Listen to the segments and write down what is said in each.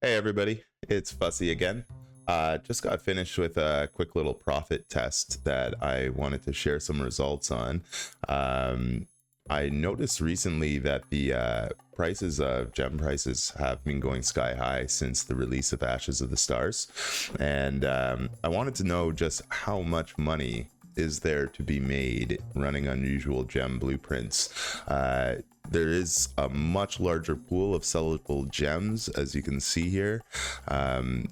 Hey everybody, it's Fussy again. Just got finished with a quick little profit test that I wanted to share some results on. I noticed recently that the prices of gem prices have been going sky high since the release of Ashes of the Stars, and I wanted to know just how much money is there to be made running unusual gem blueprints. There is a much larger pool of sellable gems, as you can see here.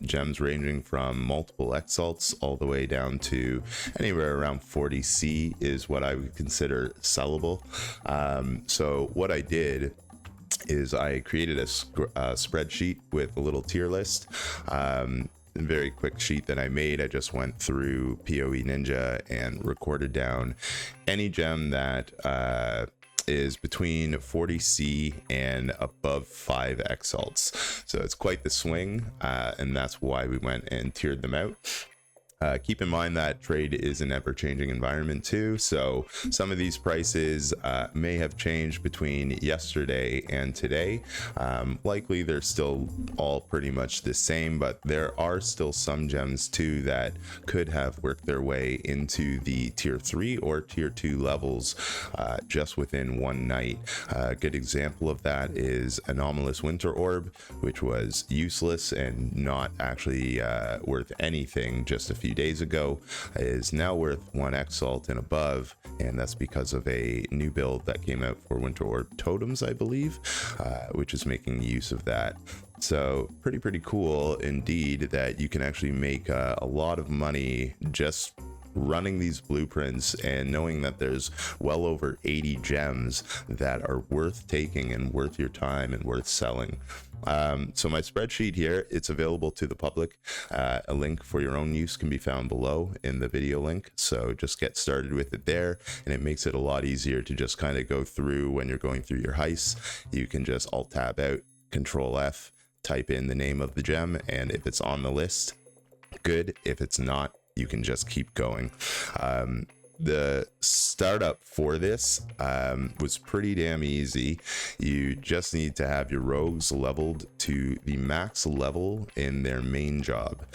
Gems ranging from multiple exalts all the way down to anywhere around 40C is what I would consider sellable. So what I did is I created a spreadsheet with a little tier list. Very quick sheet that I made. I just went through PoE Ninja and recorded down any gem that is between 40C and above 5 exalts. So it's quite the swing, and that's why we went and tiered them out. Keep in mind that trade is an ever-changing environment too, so some of these prices may have changed between yesterday and today. Likely they're still all pretty much the same, but there are still some gems too that could have worked their way into the tier 3 or tier 2 levels just within one night. A good example of that is Anomalous Winter Orb, which was useless and not actually worth anything just a few days ago, is now worth 1 exalt and above, and that's because of a new build that came out for Winter Orb totems, I believe, which is making use of that. So pretty cool indeed that you can actually make a lot of money just running these blueprints and knowing that there's well over 80 gems that are worth taking and worth your time and worth selling. So my spreadsheet here, it's available to the public. A link for your own use can be found below in the video link. So just get started with it there, and it makes it a lot easier to just kind of go through when you're going through your heists. You can just Alt Tab out, Control F, type in the name of the gem, and if it's on the list, good. If it's not, you can just keep going. The startup for this was pretty damn easy. You just need to have your rogues leveled to the max level in their main job.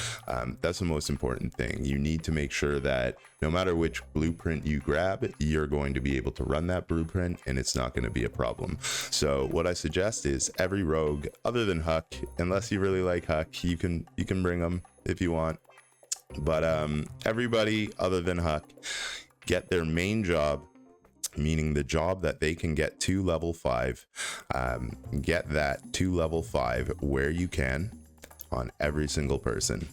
That's the most important thing. You need to make sure that no matter which blueprint you grab, you're going to be able to run that blueprint and it's not going to be a problem. So what I suggest is every rogue other than Huck, unless you really like Huck, you can bring them if you want. But everybody other than Huck, get their main job, meaning the job that they can get to level 5. Get that to level 5 where you can on every single person.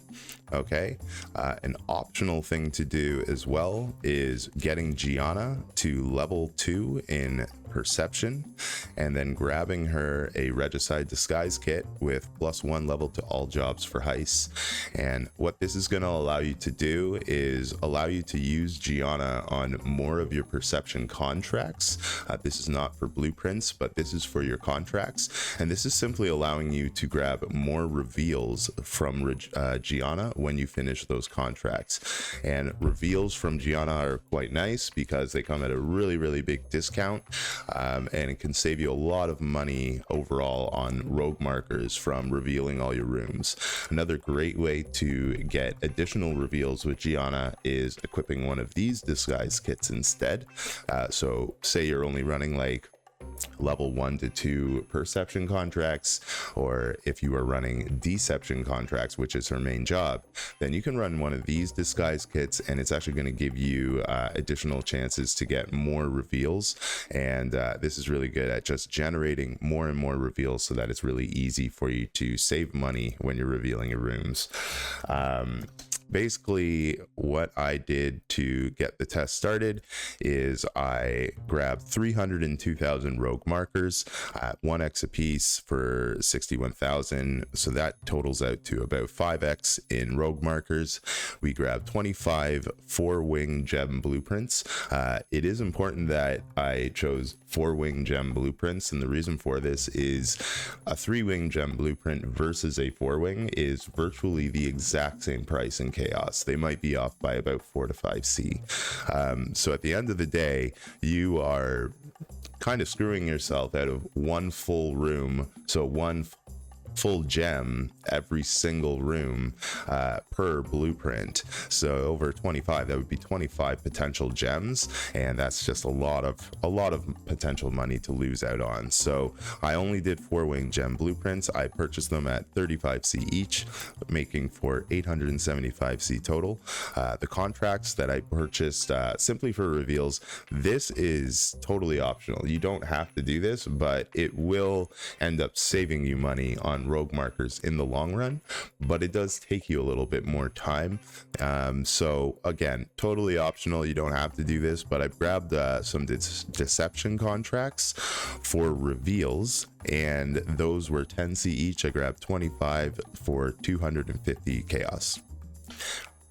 Okay, an optional thing to do as well is getting Gianna to level 2 in perception, and then grabbing her a Regicide disguise kit with +1 level to all jobs for heists. And what this is going to allow you to do is allow you to use Gianna on more of your perception contracts. This is not for blueprints, but this is for your contracts, and this is simply allowing you to grab more reveals from Gianna when you finish those contracts. And reveals from Gianna are quite nice because they come at a really big discount, and it can save you a lot of money overall on rogue markers from revealing all your rooms. Another great way to get additional reveals with Gianna is equipping one of these disguise kits instead. So say you're only running like level 1 to 2 perception contracts, or if you are running deception contracts, which is her main job, then you can run one of these disguise kits, and it's actually going to give you additional chances to get more reveals. And this is really good at just generating more and more reveals so that it's really easy for you to save money when you're revealing your rooms. Basically, what I did to get the test started is I grabbed 302,000 rogue markers at 1x a piece for 61,000. So that totals out to about 5x in rogue markers. We grabbed 25 4-wing gem blueprints. It is important that I chose 4-wing gem blueprints, and the reason for this is a 3-wing gem blueprint versus a 4-wing is virtually the exact same price in chaos. They might be off by about 4 to 5C. So at the end of the day, you are kind of screwing yourself out of one full room. So one full gem every single room per blueprint. So over 25, that would be 25 potential gems, and that's just a lot of potential money to lose out on. So I only did 4 wing gem blueprints. I purchased them at 35C each, making for 875C total. The contracts that I purchased simply for reveals, this is totally optional. You don't have to do this, but it will end up saving you money on rogue markers in the long run, but it does take you a little bit more time. So again, totally optional. You don't have to do this, but I grabbed some deception contracts for reveals, and those were 10C each. I grabbed 25 for 250 chaos.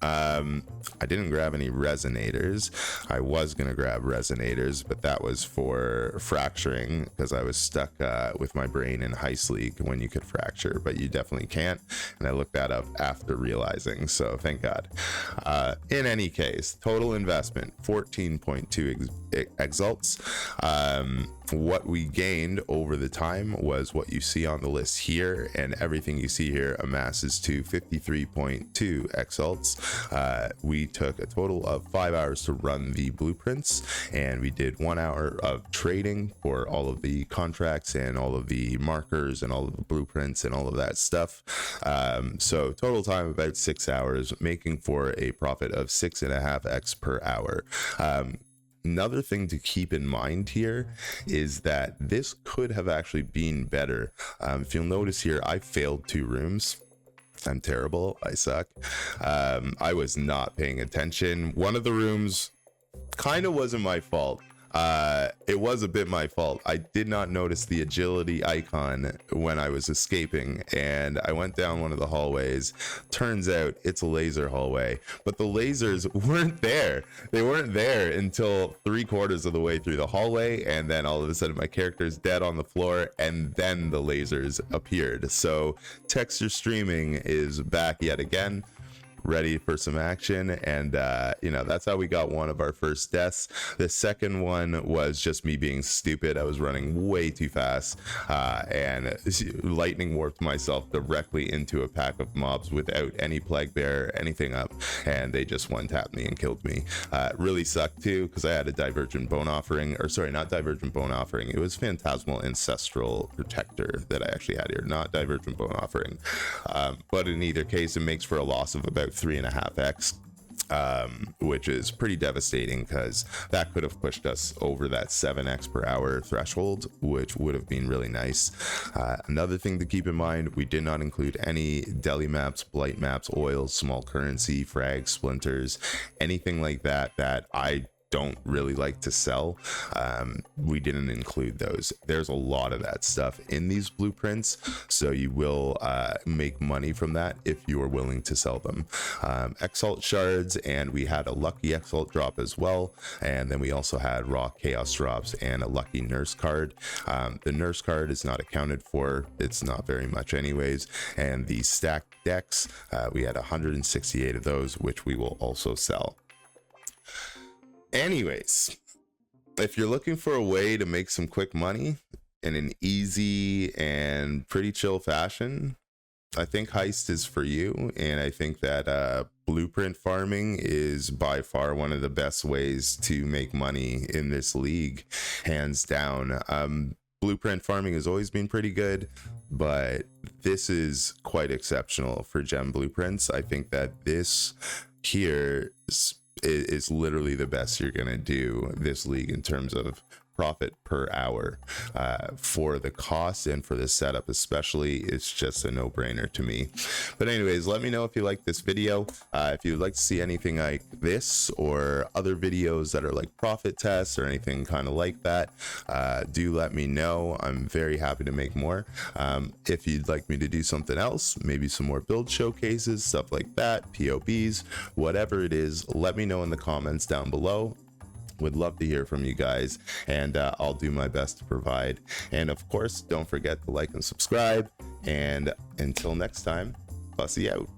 I didn't grab any resonators. I was gonna grab resonators, but that was for fracturing because I was stuck with my brain in Heist League when you could fracture, but you definitely can't, and I looked that up after realizing, so thank God. In any case, total investment 14.2 exalts. What we gained over the time was what you see on the list here, and everything you see here amasses to 53.2 exalts. We took a total of 5 hours to run the blueprints, and we did 1 hour of trading for all of the contracts and all of the markers and all of the blueprints and all of that stuff. So total time about 6 hours, making for a profit of 6.5x per hour. Another thing to keep in mind here is that this could have actually been better. If you'll notice here, I failed 2 rooms. I'm terrible. I suck. I was not paying attention. One of the rooms kind of wasn't my fault. It was a bit my fault. I did not notice the agility icon when I was escaping, and I went down one of the hallways. Turns out it's a laser hallway, but the lasers weren't there. They weren't there until 3/4 of the way through the hallway, and then all of a sudden my character's dead on the floor, and then the lasers appeared. So texture streaming is back yet again, ready for some action, and you know, that's how we got one of our first deaths. The second one was just me being stupid. I was running way too fast and lightning warped myself directly into a pack of mobs without any plague bear, anything up, and they just one tapped me and killed me. Really sucked too, because I had a divergent bone offering, or sorry, not divergent bone offering, it was phantasmal ancestral protector that I actually had here, not divergent bone offering. But in either case, it makes for a loss of about 3.5x, which is pretty devastating, because that could have pushed us over that 7x per hour threshold, which would have been really nice. Another thing to keep in mind, we did not include any deli maps, blight maps, oils, small currency, frags, splinters, anything like that that I don't really like to sell. We didn't include those. There's a lot of that stuff in these blueprints, so you will make money from that if you are willing to sell them. Exalt shards, and we had a lucky exalt drop as well, and then we also had raw chaos drops and a lucky nurse card. The nurse card is not accounted for, it's not very much anyways, and the stacked decks, we had 168 of those, which we will also sell. Anyways, if you're looking for a way to make some quick money in an easy and pretty chill fashion, I think Heist is for you, and I think that blueprint farming is by far one of the best ways to make money in this league, hands down. Blueprint farming has always been pretty good, but this is quite exceptional for gem blueprints. I think that this here is literally the best you're gonna do this league in terms of profit per hour. For the cost and for the setup especially, it's just a no-brainer to me. But anyways, let me know if you like this video. If you'd like to see anything like this or other videos that are like profit tests or anything kind of like that, do let me know. I'm very happy to make more. If you'd like me to do something else, maybe some more build showcases, stuff like that, POBs, whatever it is, let me know in the comments down below. Would love to hear from you guys, and I'll do my best to provide. And of course, don't forget to like and subscribe, and until next time, fussy out.